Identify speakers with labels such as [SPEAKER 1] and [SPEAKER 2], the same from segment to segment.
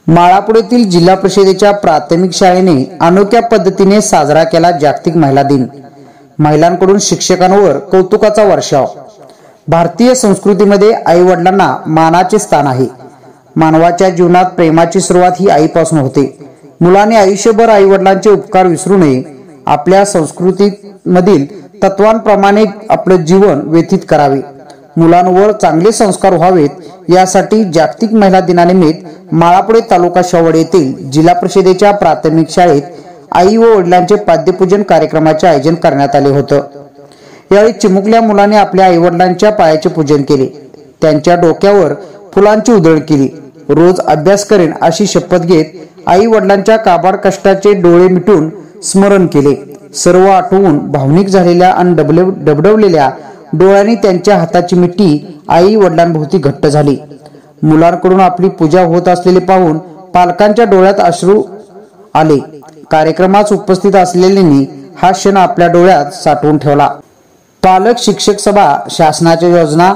[SPEAKER 1] माळापुडेतील जिल्हा परिषदेच्या प्राथमिक शाळेने अनोख्या पद्धतीने साजरा केला जागतिक महिला दिन। महिलांकडून शिक्षकांवर कौतुकाचा वर्षाव। भारतीय संस्कृतीमध्ये आई वडिलांना मानाचे स्थान आहे। मानवाच्या जीवनात प्रेमाची सुरुवात ही आईपासून होते। मुलाने आयुष्यभर आई वडिलांचे उपकार विसरू नये। आपल्या संस्कृतीमधील तत्वांप्रमाणे आपले जीवन व्यतीत करावे। मुलांवर चांगले संस्कार व्हावेत यासाठी जागतिक महिला दिनानिमित्त माळापुडे तालुका शेवड येथील जिल्हा परिषदेच्या प्राथमिक शाळेत आई व वडिलांचे पाद्यपूजन कार्यक्रमाचे आयोजन करण्यात आले होते। यावेळी चिमुकल्या मुलाने आपल्या आई वडिलांच्या पायाचे पूजन केले। त्यांच्या डोक्यावर फुलांची उधळण केली। रोज अभ्यास करेन अशी शपथ घेत आई वडिलांच्या काबाड कष्टाचे डोळे मिटून स्मरण केले। सर्व आठवून भावनिक झालेल्या आणि डबडबलेल्या डोळ्यांनी त्यांच्या हाताची मिठी आई वडिलांभोवती घट्ट झाली। मुलांकडून आपली पूजा होत असलेले पाहून पालकांच्या डोळ्यात अश्रू आले। कार्यक्रमात उपस्थित असलेल्यांनी हा क्षण आपल्या डोळ्यात साठवून ठेवला। पालक शिक्षक सभा, शासनाच्या योजना,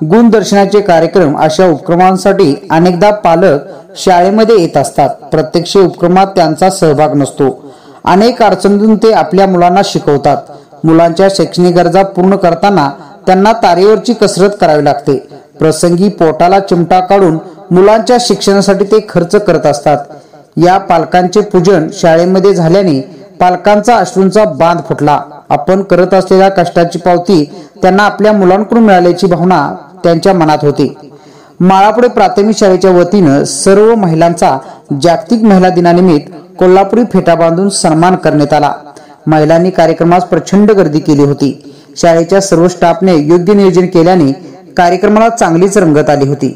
[SPEAKER 1] गुणदर्शनाचे कार्यक्रम अशा उपक्रमांसाठी अनेकदा पालक शाळेमध्ये येत असतात। प्रत्यक्ष उपक्रमात त्यांचा सहभाग नसतो। अनेक अडचणीतून ते आपल्या मुलांना शिकवतात। मुलांच्या शैक्षणिक गरजा पूर्ण करताना त्यांना तारेवरची कसरत करावी लागते। प्रसंगी पोटाला चिमटा काढून मुलांच्या शिक्षणासाठी ते खर्च करत असतात। या पालकांचे पूजन शाळेमध्ये झाल्याने पालकांचा अश्रूंचा बांध फुटला। आपण करत असलेल्या कष्टाची पावती त्यांना आपल्या मुलांकडून मिळाल्याची भावना त्यांच्या मनात होती। माळापुडे प्राथमिक शाळेच्या वतीनं सर्व महिलांचा जागतिक महिला दिनानिमित्त कोल्हापुरी फेटा बांधून सन्मान करण्यात आला। महिलांनी कार्यक्रमास प्रचंड गर्दी केली होती। शाळेच्या सर्व स्टाफने योग्य नियोजन केल्याने कार्यक्रमाला चांगलीच रंगत आली होती।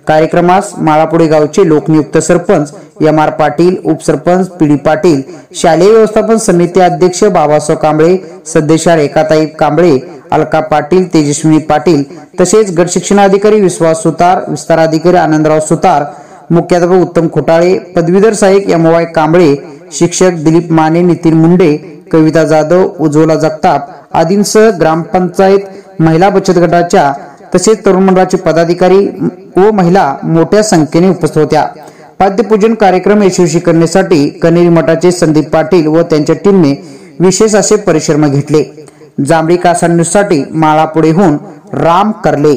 [SPEAKER 1] कार्यक्रमास माळापुडे गावचे लोकनियुक्त सरपंच एम.आर. पाटील, उपसरपंच पी.डी. पाटील, शालेय व्यवस्थापन समिती अध्यक्ष बाबासाहेब कांबळे, सदस्य रेखाताई कांबळे, अलका पाटील, तेजस्विनी पाटील तसेच गट शिक्षणाधिकारी विश्वास सुतार, विस्तार अधिकारी आनंदराव सुतार, मुख्याध्यापक उत्तम खोटाळे, पदवीधर सहाय्यक एम.वाय. कांबळे, शिक्षक दिलीप माने, नितीन मुंडे, कविता जाधव, उज्ज्वला जगताप आदींसह ग्रामपंचायत महिला बचत गटाच्या तसेच तरुण मंडळाचे पदाधिकारी व महिला मोठ्या संख्येने उपस्थित होत्या। पाद्यपूजन कार्यक्रम यशस्वी करण्यासाठी कनेरी मठाचे संदीप पाटील व त्यांच्या टीमने विशेष असे परिश्रम घेतले। जांभळी कासा न्यूजसाठी माळापुडेहून राम करले।